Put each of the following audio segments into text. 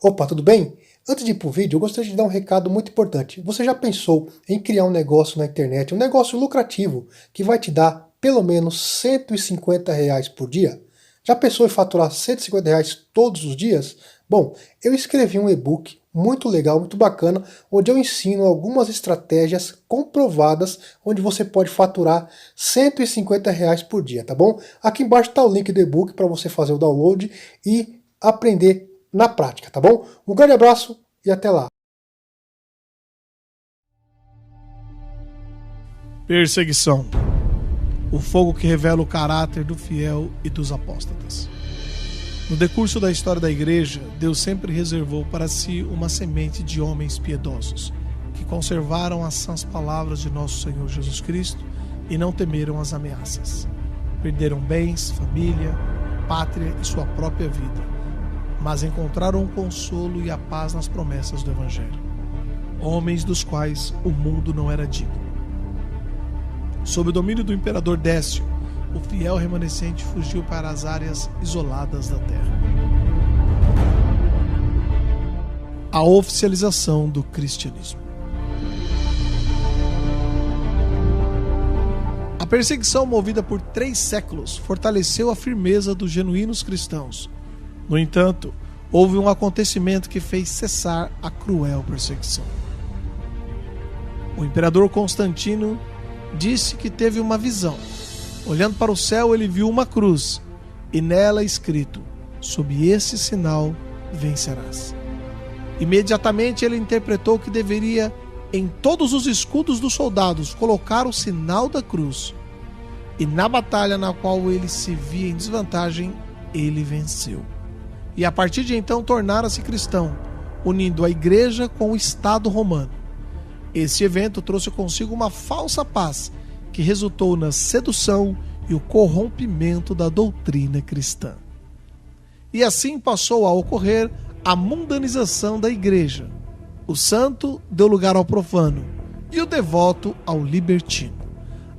Opa, tudo bem? Antes de ir pro vídeo, eu gostaria de dar um recado muito importante. Você já pensou em criar um negócio na internet, um negócio lucrativo, que vai te dar pelo menos R$ 150 por dia? Já pensou em faturar R$ 150 todos os dias? Bom, eu escrevi um e-book muito legal, muito bacana, onde eu ensino algumas estratégias comprovadas, onde você pode faturar R$ 150 por dia, tá bom? Aqui embaixo está o link do e-book para você fazer o download e aprender na prática, tá bom? Um grande abraço e até lá. Perseguição. O fogo que revela o caráter do fiel e dos apóstatas. No decurso da história da igreja, Deus sempre reservou para si uma semente de homens piedosos, que conservaram as sãs palavras de nosso Senhor Jesus Cristo e não temeram as ameaças. Perderam bens, família, pátria e sua própria vida, mas encontraram o consolo e a paz nas promessas do Evangelho. Homens dos quais o mundo não era digno. Sob o domínio do imperador Décio, o fiel remanescente fugiu para as áreas isoladas da terra. A oficialização do cristianismo. A perseguição movida por 3 séculos fortaleceu a firmeza dos genuínos cristãos. No entanto, houve um acontecimento que fez cessar a cruel perseguição. O imperador Constantino disse que teve uma visão. Olhando para o céu, ele viu uma cruz e nela escrito: sob esse sinal vencerás. Imediatamente ele interpretou que deveria, em todos os escudos dos soldados, colocar o sinal da cruz. E na batalha na qual ele se via em desvantagem, ele venceu. E a partir de então tornara-se cristão, unindo a igreja com o Estado romano. Esse evento trouxe consigo uma falsa paz, que resultou na sedução e o corrompimento da doutrina cristã. E assim passou a ocorrer a mundanização da igreja. O santo deu lugar ao profano e o devoto ao libertino.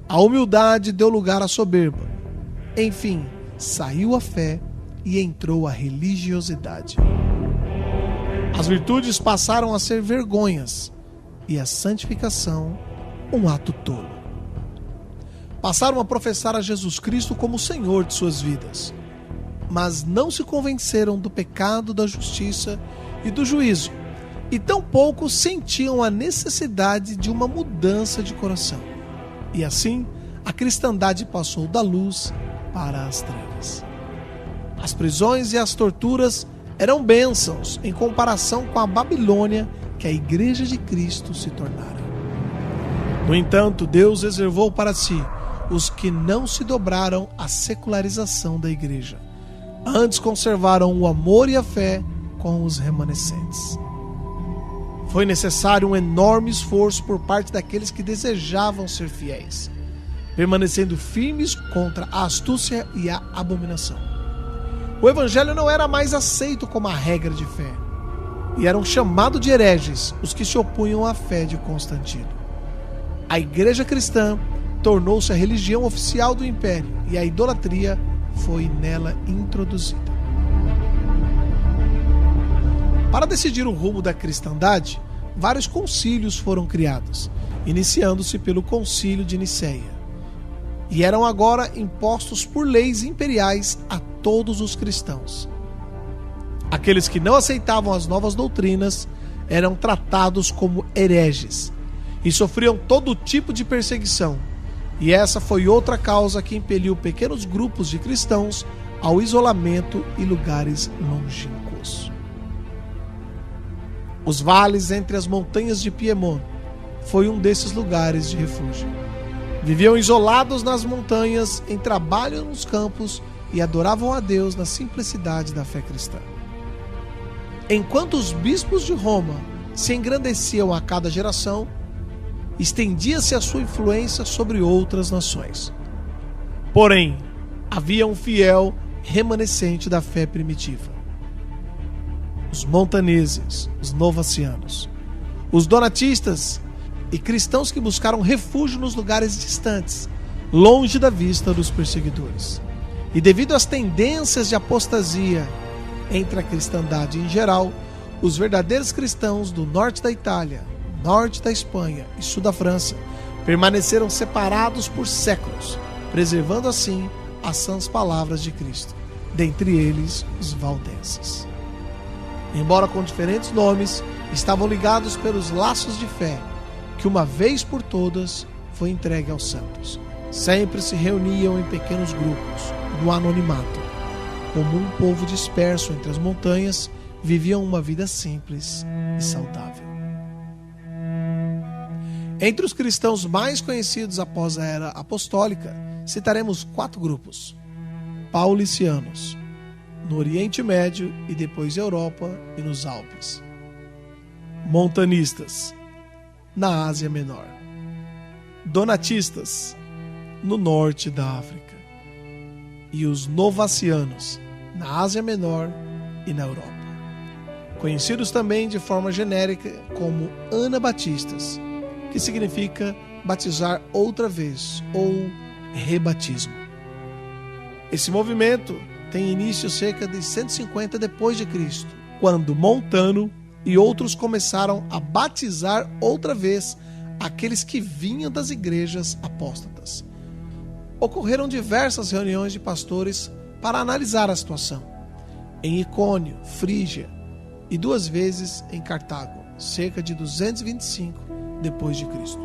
A humildade deu lugar à soberba. Enfim, saiu a fé e entrou a religiosidade. As virtudes passaram a ser vergonhas e a santificação um ato tolo. Passaram a professar a Jesus Cristo como Senhor de suas vidas, mas não se convenceram do pecado, da justiça e do juízo, e tampouco sentiam a necessidade de uma mudança de coração. E assim, a cristandade passou da luz para as trevas. As prisões e as torturas eram bênçãos em comparação com a Babilônia que a Igreja de Cristo se tornara. No entanto, Deus reservou para si os que não se dobraram à secularização da Igreja. Antes conservaram o amor e a fé com os remanescentes. Foi necessário um enorme esforço por parte daqueles que desejavam ser fiéis, permanecendo firmes contra a astúcia e a abominação. O evangelho não era mais aceito como a regra de fé, e eram chamados de hereges os que se opunham à fé de Constantino. A igreja cristã tornou-se a religião oficial do império e a idolatria foi nela introduzida. Para decidir o rumo da cristandade, vários concílios foram criados, iniciando-se pelo Concílio de Nicéia, e eram agora impostos por leis imperiais a todos os cristãos. Aqueles que não aceitavam as novas doutrinas eram tratados como hereges e sofriam todo tipo de perseguição, e essa foi outra causa que impeliu pequenos grupos de cristãos ao isolamento e lugares longínquos. Os vales entre as montanhas de Piemonte foi um desses lugares de refúgio. Viviam isolados nas montanhas, em trabalho nos campos e adoravam a Deus na simplicidade da fé cristã. Enquanto os bispos de Roma se engrandeciam a cada geração, estendia-se a sua influência sobre outras nações. Porém, havia um fiel remanescente da fé primitiva. Os montaneses, os novacianos, os donatistas e cristãos que buscaram refúgio nos lugares distantes, longe da vista dos perseguidores. E devido às tendências de apostasia entre a cristandade em geral, os verdadeiros cristãos do norte da Itália, norte da Espanha e sul da França permaneceram separados por séculos, preservando assim as sãs palavras de Cristo, dentre eles os valdenses. Embora com diferentes nomes, estavam ligados pelos laços de fé, que uma vez por todas foi entregue aos santos. Sempre se reuniam em pequenos grupos, no anonimato. Como um povo disperso entre as montanhas, viviam uma vida simples e saudável. Entre os cristãos mais conhecidos após a era apostólica, citaremos 4 grupos: paulicianos, no Oriente Médio e depois Europa e nos Alpes; montanistas, na Ásia Menor; donatistas, no norte da África; e os novacianos, na Ásia Menor e na Europa. Conhecidos também de forma genérica como anabatistas, que significa batizar outra vez ou rebatismo. Esse movimento tem início cerca de 150 depois de Cristo, quando Montano e outros começaram a batizar outra vez aqueles que vinham das igrejas apóstatas. Ocorreram diversas reuniões de pastores para analisar a situação, em Icônio, Frígia, e 2 vezes em Cartago, cerca de 225 depois de Cristo,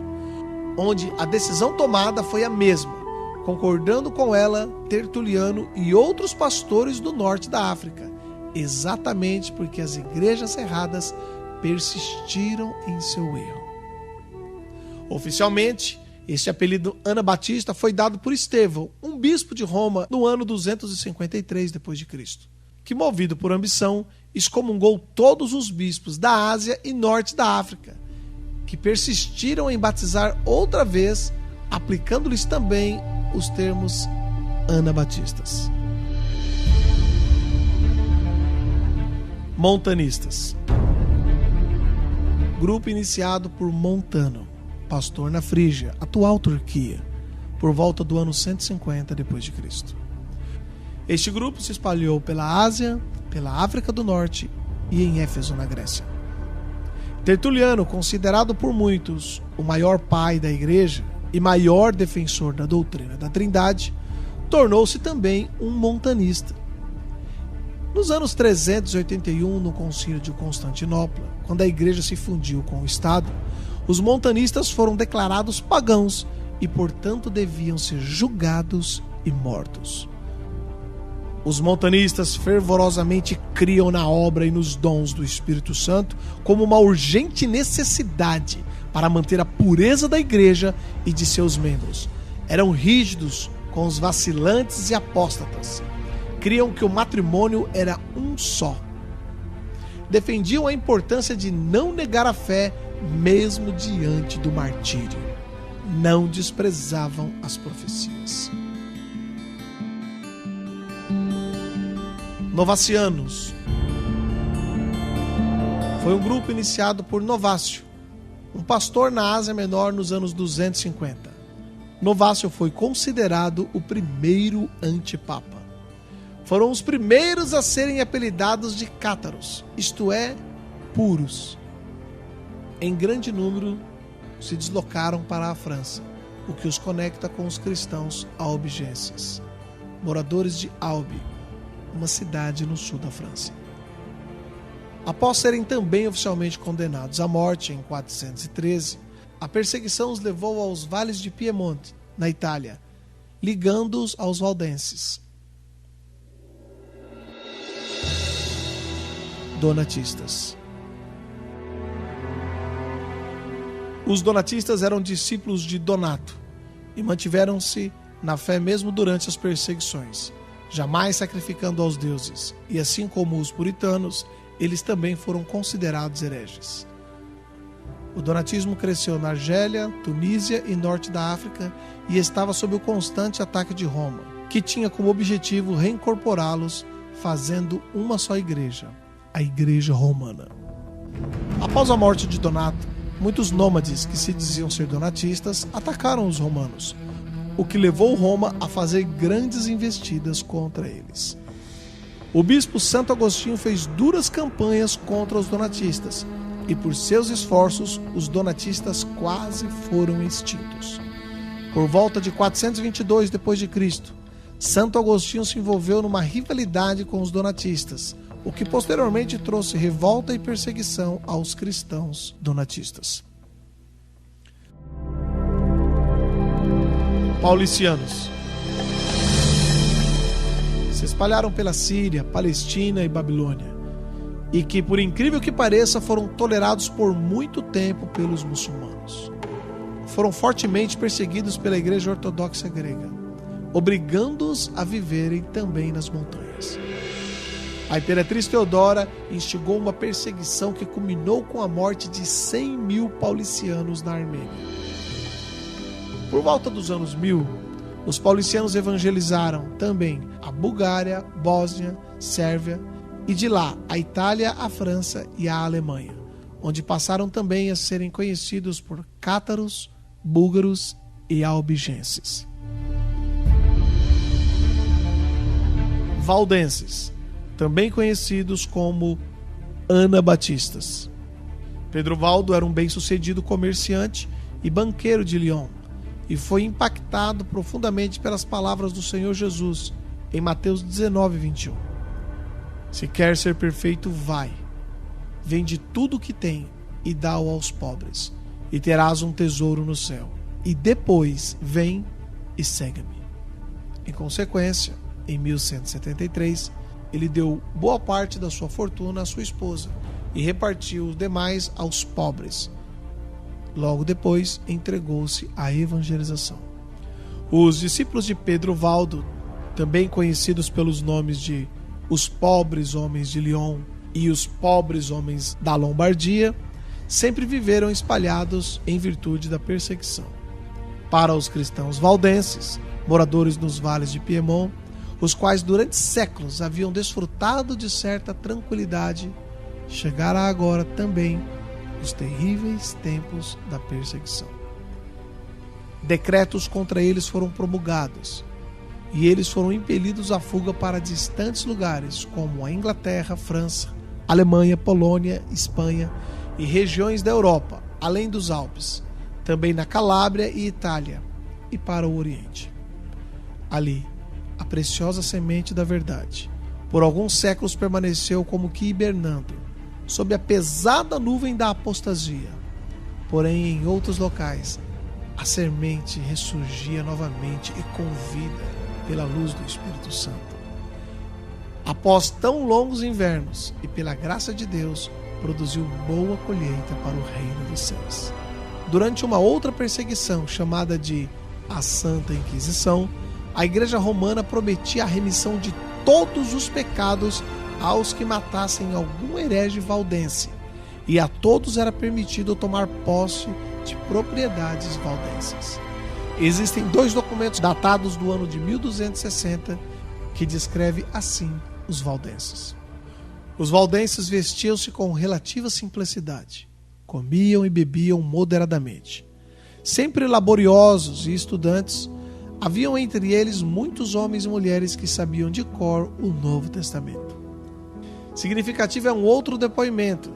onde a decisão tomada foi a mesma, concordando com ela Tertuliano e outros pastores do norte da África, exatamente porque as igrejas erradas persistiram em seu erro. Oficialmente, este apelido anabatista foi dado por Estevão, um bispo de Roma, no ano 253 depois de Cristo, que, movido por ambição, excomungou todos os bispos da Ásia e norte da África, que persistiram em batizar outra vez, aplicando-lhes também os termos anabatistas. Montanistas. Grupo iniciado por Montano, pastor na Frígia, atual Turquia, por volta do ano 150 depois de Cristo. Este grupo se espalhou pela Ásia, pela África do Norte e em Éfeso, na Grécia. Tertuliano, considerado por muitos o maior pai da igreja e maior defensor da doutrina da Trindade, tornou-se também um montanista. Nos anos 381, no Concílio de Constantinopla, quando a igreja se fundiu com o Estado, os montanistas foram declarados pagãos e, portanto, deviam ser julgados e mortos. Os montanistas fervorosamente criam na obra e nos dons do Espírito Santo como uma urgente necessidade para manter a pureza da igreja e de seus membros. Eram rígidos com os vacilantes e apóstatas. Criam que o matrimônio era um só. Defendiam a importância de não negar a fé mesmo diante do martírio. Não desprezavam as profecias. Novacianos. Foi um grupo iniciado por Novácio, um pastor na Ásia Menor nos anos 250. Novácio foi considerado o primeiro antipapa. Foram os primeiros a serem apelidados de cátaros, isto é, puros. Em grande número se deslocaram para a França, o que os conecta com os cristãos albigenses, moradores de Albi, uma cidade no sul da França. Após serem também oficialmente condenados à morte em 413, a perseguição os levou aos vales de Piemonte, na Itália, ligando-os aos valdenses. Donatistas. Os donatistas eram discípulos de Donato e mantiveram-se na fé mesmo durante as perseguições, jamais sacrificando aos deuses, e assim como os puritanos, eles também foram considerados hereges. O donatismo cresceu na Argélia, Tunísia e norte da África e estava sob o constante ataque de Roma, que tinha como objetivo reincorporá-los, fazendo uma só igreja, a Igreja Romana. Após a morte de Donato, muitos nômades que se diziam ser donatistas atacaram os romanos, o que levou Roma a fazer grandes investidas contra eles. O bispo Santo Agostinho fez duras campanhas contra os donatistas, e por seus esforços, os donatistas quase foram extintos. Por volta de 422 d.C., Santo Agostinho se envolveu numa rivalidade com os donatistas, o que posteriormente trouxe revolta e perseguição aos cristãos donatistas. Paulicianos se espalharam pela Síria, Palestina e Babilônia, e que, por incrível que pareça, foram tolerados por muito tempo pelos muçulmanos. Foram fortemente perseguidos pela Igreja Ortodoxa grega, obrigando-os a viverem também nas montanhas. A imperatriz Teodora instigou uma perseguição que culminou com a morte de 100 mil paulicianos na Armênia. Por volta dos anos 1000, os paulicianos evangelizaram também a Bulgária, Bósnia, Sérvia e de lá a Itália, a França e a Alemanha, onde passaram também a serem conhecidos por cátaros, búlgaros e albigenses. Valdenses, também conhecidos como anabatistas. Pedro Valdo era um bem-sucedido comerciante e banqueiro de Lyon, e foi impactado profundamente pelas palavras do Senhor Jesus em Mateus 19:21. Se quer ser perfeito, vai, vende tudo o que tem e dá-o aos pobres, e terás um tesouro no céu. E depois vem e segue-me. Em consequência, em 1173, ele deu boa parte da sua fortuna à sua esposa e repartiu os demais aos pobres. Logo depois, entregou-se à evangelização. Os discípulos de Pedro Valdo, também conhecidos pelos nomes de os pobres homens de Lyon e os pobres homens da Lombardia, sempre viveram espalhados em virtude da perseguição. Para os cristãos valdenses, moradores nos vales de Piemont, os quais durante séculos haviam desfrutado de certa tranquilidade, chegará agora também os terríveis tempos da perseguição. Decretos contra eles foram promulgados, e eles foram impelidos à fuga para distantes lugares, como a Inglaterra, França, Alemanha, Polônia, Espanha e regiões da Europa, além dos Alpes, também na Calábria e Itália, e para o Oriente. Ali, a preciosa semente da verdade, por alguns séculos permaneceu como que hibernando, sob a pesada nuvem da apostasia. Porém, em outros locais, a semente ressurgia novamente e com vida pela luz do Espírito Santo. Após tão longos invernos e pela graça de Deus, produziu boa colheita para o reino dos céus. Durante uma outra perseguição, chamada de a Santa Inquisição, a Igreja Romana prometia a remissão de todos os pecados aos que matassem algum herege valdense, e a todos era permitido tomar posse de propriedades valdenses. Existem 2 documentos datados do ano de 1260 que descreve assim os valdenses. Os valdenses vestiam-se com relativa simplicidade, comiam e bebiam moderadamente. Sempre laboriosos e estudantes, haviam entre eles muitos homens e mulheres que sabiam de cor o Novo Testamento. Significativo é um outro depoimento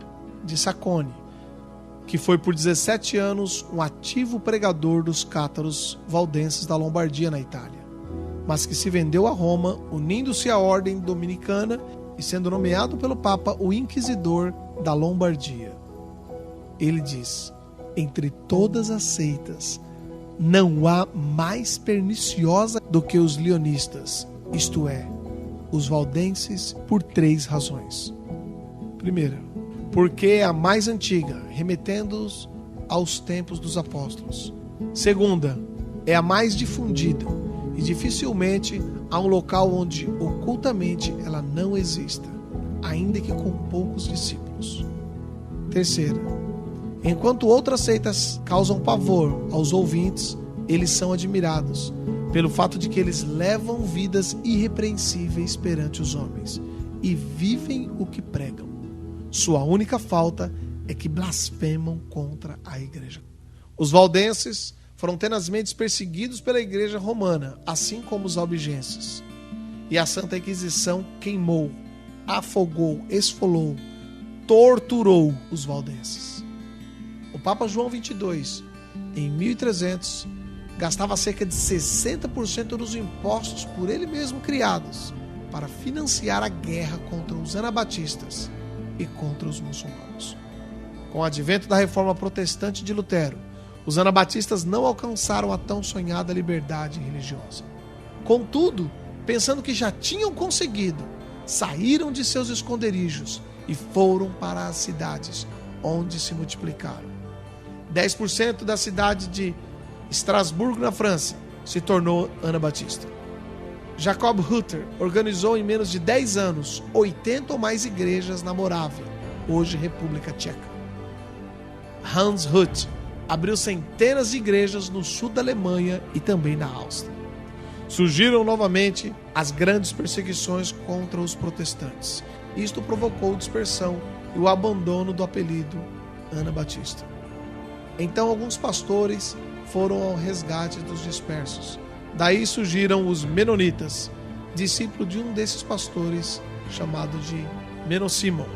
de Saccone, que foi por 17 anos um ativo pregador dos cátaros valdenses da Lombardia na Itália, mas que se vendeu a Roma, unindo-se à ordem dominicana e sendo nomeado pelo Papa o Inquisidor da Lombardia. Ele diz: entre todas as seitas, não há mais perniciosa do que os leonistas, isto é, os valdenses, por 3 razões. Primeira, porque é a mais antiga, remetendo-os aos tempos dos apóstolos. Segunda, é a mais difundida e dificilmente há um local onde ocultamente ela não exista, ainda que com poucos discípulos. Terceira, enquanto outras seitas causam pavor aos ouvintes, eles são admirados pelo fato de que eles levam vidas irrepreensíveis perante os homens e vivem o que pregam. Sua única falta é que blasfemam contra a igreja. Os valdenses foram tenazmente perseguidos pela igreja romana, assim como os albigenses. E a Santa Inquisição queimou afogou, esfolou, torturou os valdenses. O Papa João XXII, em 1300, gastava cerca de 60% dos impostos por ele mesmo criados para financiar a guerra contra os anabatistas e contra os muçulmanos. Com o advento da reforma protestante de Lutero, os anabatistas não alcançaram a tão sonhada liberdade religiosa. Contudo, pensando que já tinham conseguido, saíram de seus esconderijos e foram para as cidades, onde se multiplicaram. 10% da cidade de Estrasburgo, na França, se tornou anabatista. Jacob Hutter organizou em menos de 10 anos 80 ou mais igrejas na Morávia, hoje República Tcheca. Hans Hut abriu centenas de igrejas no sul da Alemanha e também na Áustria. Surgiram novamente as grandes perseguições contra os protestantes. Isto provocou dispersão e o abandono do apelido anabatista. Então alguns pastores foram ao resgate dos dispersos. Daí surgiram os menonitas, discípulo de um desses pastores chamado de Menno Simon.